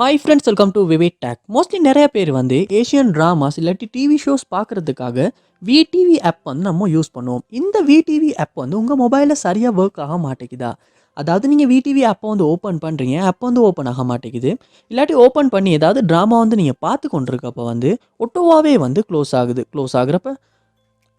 Hi friends, welcome to VividTech. Mostly நிறைய பேர் வந்து ஏஷியன் ட்ராமாஸ் இல்லாட்டி டிவி ஷோஸ் பார்க்குறதுக்காக விடிவி ஆப் வந்து நம்ம யூஸ் பண்ணுவோம். இந்த விடிவி ஆப் வந்து உங்கள் மொபைலில் சரியாக ஒர்க் ஆக மாட்டேங்குதா? அதாவது நீங்கள் விடிவி ஆப்பை வந்து ஓப்பன் பண்ணுறீங்க, ஆப் வந்து ஓப்பன் ஆக மாட்டேங்குது. இல்லாட்டி ஓப்பன் பண்ணி ஏதாவது ட்ராமா வந்து நீங்கள் பார்த்து கொண்டிருக்கப்போ வந்து ஒட்டோவாகவே வந்து க்ளோஸ் ஆகுது. க்ளோஸ் ஆகுறப்ப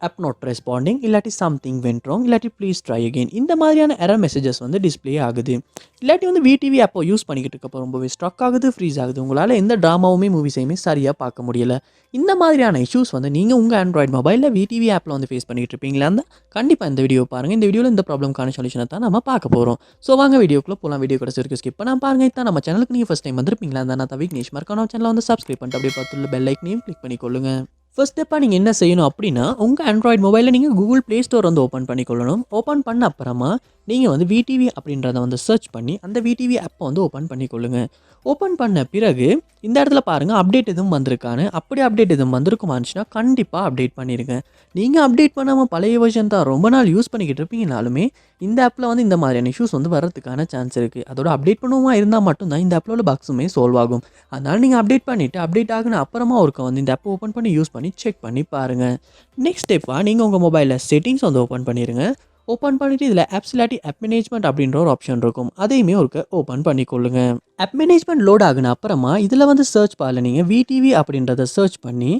ஆப் நாட் ரெஸ்பாண்டிங் இல்லாட்டி சம்திங் வென்ட் ராங் இல்லாட்டி ப்ளீஸ் ட்ரை அகெயின் இந்த மாதிரியான எரர் மெசேஜஸ் வந்து டிஸ்ப்ளே ஆகுது. இல்லாட்டி வந்து விடிவி ஆப்போ யூஸ் பண்ணிக்கிட்டு இருக்கப்போ ரொம்பவே ஸ்ட்ரக் ஆகுது, ஃப்ரீஸ் ஆகுது. உங்களால் எந்த ட்ராமாவுமே மூவிஸையுமே சரியாக பார்க்க முடியல. இந்த மாதிரியான இஷ்யூஸ் வந்து நீங்கள் உங்கள் ஆண்ட்ராய்டு மொபைலில் விடிவி ஆப்பில் வந்து ஃபேஸ் பண்ணிகிட்டு இருப்பீங்களா இருந்தால் கண்டிப்பாக இந்த வீடியோ பாருங்கள். இந்த வீடியோவில் இந்த ப்ராப்ளம்கான சொல்யூஷனை தான் நம்ம பார்க்க போகிறோம். ஸோ வாங்க வீடியோக்குள்ளே போகலாம். வீடியோ கடைசி வரைக்கும் ஸ்கிப் பண்ணால் பாருங்கள். இதான் நம்ம சேனலுக்கு நீங்கள் ஃபஸ்ட் டைம் வந்திருப்பீங்களா இருந்தால் நான் விக்னேஷ் மறக்கான சேனலை வந்து சப்ஸ்கிரைப் பண்ணிட்டு அப்படியே பார்த்துள்ள பெல் ஐக்கனையும் கிளிக் பண்ணிக்கொள்ளுங்க. ஃபர்ஸ்ட் ஸ்டெப்பாக நீங்கள் என்ன செய்யணும் அப்படின்னா, உங்கள் ஆண்ட்ராய்டு மொபைலில் நீங்கள் கூகுள் ப்ளே ஸ்டோர் வந்து ஓப்பன் பண்ணிக்கொள்ளணும். ஓப்பன் பண்ண அப்புறமா நீங்கள் வந்து விடிவி அப்படின்றத வந்து சர்ச் பண்ணி அந்த விடிவி ஆப்பை வந்து ஓப்பன் பண்ணிக்கொள்ளுங்க. ஓப்பன் பண்ண பிறகு இந்த இடத்துல பாருங்கள், அப்டேட் எதுவும் வந்திருக்கான்னு. அப்படி அப்டேட் எதுவும் வந்திருக்குமாச்சுன்னா கண்டிப்பாக அப்டேட் பண்ணிடுங்க. நீங்கள் அப்டேட் பண்ணாமல் பழைய வெர்ஷன் தான் ரொம்ப நாள் யூஸ் பண்ணிக்கிட்டு இருப்பீங்கனாலுமே இந்த ஆப்பில் வந்து இந்த மாதிரியான இஷ்யூஸ் வந்து வரதுக்கான சான்ஸ் இருக்குது. அதோட அப்டேட் பண்ணுவோமா இருந்தால் மட்டும்தான் இந்த ஆப்பில் உள்ள பக்ஸுமே சால்வ் ஆகும். அதனால் நீங்கள் அப்டேட் பண்ணிவிட்டு அப்டேட் ஆகுன அப்புறமா ஒருக்க வந்து இந்த ஆப்பை ஓப்பன் பண்ணி யூஸ் பண்ணி செக் பண்ணி பாருங்கள். நெக்ஸ்ட் ஸ்டெப்பாக நீங்கள் உங்கள் மொபைலில் செட்டிங்ஸ் வந்து ஓப்பன் பண்ணிடுங்க. ஓப்பன் பண்ணிவிட்டு இதில் ஆப்ஸ் இல்லாட்டி ஆப் மேனேஜ்மெண்ட் அப்படின்ற ஒரு ஆப்ஷன் இருக்கும். அதையுமே ஒருக்க ஓப்பன் பண்ணிக்கொள்ளுங்க. ஆப் மேனேஜ்மெண்ட் லோட் ஆகுன அப்புறமா இதில் வந்து சர்ச் பாரில் நீங்கள் விடிவி அப்படின்றத சர்ச் பண்ணி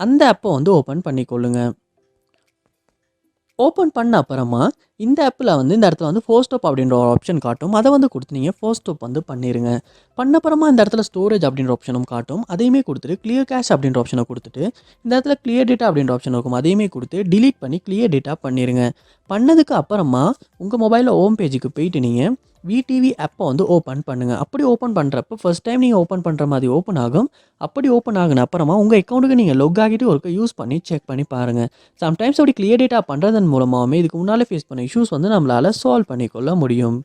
அந்த ஆப்பை வந்து ஓப்பன் பண்ணிக்கொள்ளுங்க. ஓப்பன் பண்ண அப்புறமா இந்த ஆப்பில் வந்து இந்த இடத்துல வந்து ஃபோர் ஸ்டாப் அப்படின்ற ஒரு ஆப்ஷன் காட்டும். அதை வந்து கொடுத்து நீங்கள் ஃபோர் ஸ்டாப் வந்து பண்ணிடுங்க. பண்ண அப்புறமா இந்த இடத்துல ஸ்டோரேஜ் அப்படின்ற ஆப்ஷனும் காட்டும். அதையுமே கொடுத்துட்டு கிளியர் கேஷ் அப்படின்ற ஆப்ஷனை கொடுத்துட்டு இந்த இடத்துல கிளியர் டேட்டா அப்படின்ற ஆப்ஷன் இருக்கும். அதையுமே கொடுத்து டிலீட் பண்ணி கிளியர் டேட்டா பண்ணிடுங்க. பண்ணதுக்கு அப்புறமா உங்கள் மொபைலில் ஹோம் பேஜுக்கு போயிட்டு நீங்கள் விடிவி ஆப்பை வந்து ஓப்பன் பண்ணுங்கள். அப்படி ஓப்பன் பண்ணுறப்ப ஃபர்ஸ்ட் டைம் நீங்கள் ஓப்பன் பண்ணுற மாதிரி ஓப்பன் ஆகும். அப்படி ஓப்பன் ஆகுன அப்புறமா உங்கள் அக்கௌண்ட்டுக்கு நீங்கள் லொக் ஆகிட்டு ஒருக்க யூஸ் பண்ணி செக் பண்ணி பாருங்கள். சம்டைம்ஸ் அப்படி கிளியர் டேட்டா பண்ணுறதன் மூலமாகவே இதுக்கு முன்னால் ஃபேஸ் பண்ண இஷ்யூஸ் வந்து நம்மளால் சால்வ் பண்ணிக்கொள்ள முடியும்.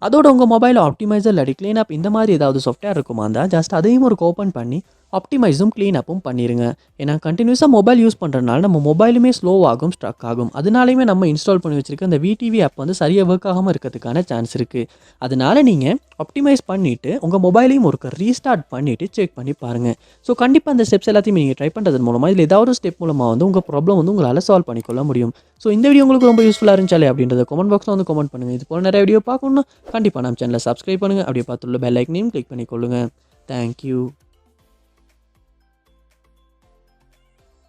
அதோட உங்கள் மொபைல் ஆப்டிமைசர் இல்லாட்டி க்ளீன் அப் இந்த மாதிரி ஏதாவது சாஃப்ட்வேர் இருக்குமா இருந்தால் ஜஸ்ட் அதையும் ஒரு ஓப்பன் பண்ணி ஆப்டிமைஸும் க்ளீன் அப்பும் பண்ணிடுங்க. ஏன்னா கண்டினியூஸாக மொபைல் யூஸ் பண்ணுறதுனால நம்ம மொபைலுமே ஸ்லோ ஆகும், ஸ்ட்ரக் ஆகும். அதனாலையுமே நம்ம இன்ஸ்டால் பண்ணி வச்சிருக்க அந்த விடிவி ஆப் வந்து சரியாக ஒர்க் ஆகாமல் இருக்கிறதுக்கான சான்ஸ் இருக்குது. அதனால நீங்கள் ஆப்டிமைஸ் பண்ணிவிட்டு உங்கள் மொபைலையும் ஒரு ரீஸ்டார்ட் பண்ணிவிட்டு செக் பண்ணி பாருங்கள். ஸோ கண்டிப்பாக அந்த ஸ்டெப்ஸ் எல்லாத்தையும் நீங்கள் ட்ரை பண்ணுறது மூலமாக இதில் ஏதாவது ஒரு ஸ்டெப் மூலமாக வந்து உங்கள் ப்ராப்ளம் வந்து உங்களால் சால்வ் பண்ணிக்கொள்ள முடியும். ஸோ இந்த வீடியோ உங்களுக்கு ரொம்ப யூஸ்ஃபுல்லாக இருந்துச்சாலே அப்படின்றத கமெண்ட் பாக்ஸில் வந்து கமெண்ட் பண்ணுங்கள். இது போல் நிறைய வீடியோ பார்க்கணுன்னா கண்டிப்பாக நம்ம சேனலை சப்ஸ்கிரைப் பண்ணுங்கள். அப்படியே பார்த்துள்ள பெல் ஐக்கனையும் கிளிக் பண்ணிக்கொள்ளுங்கள். தேங்க்யூ.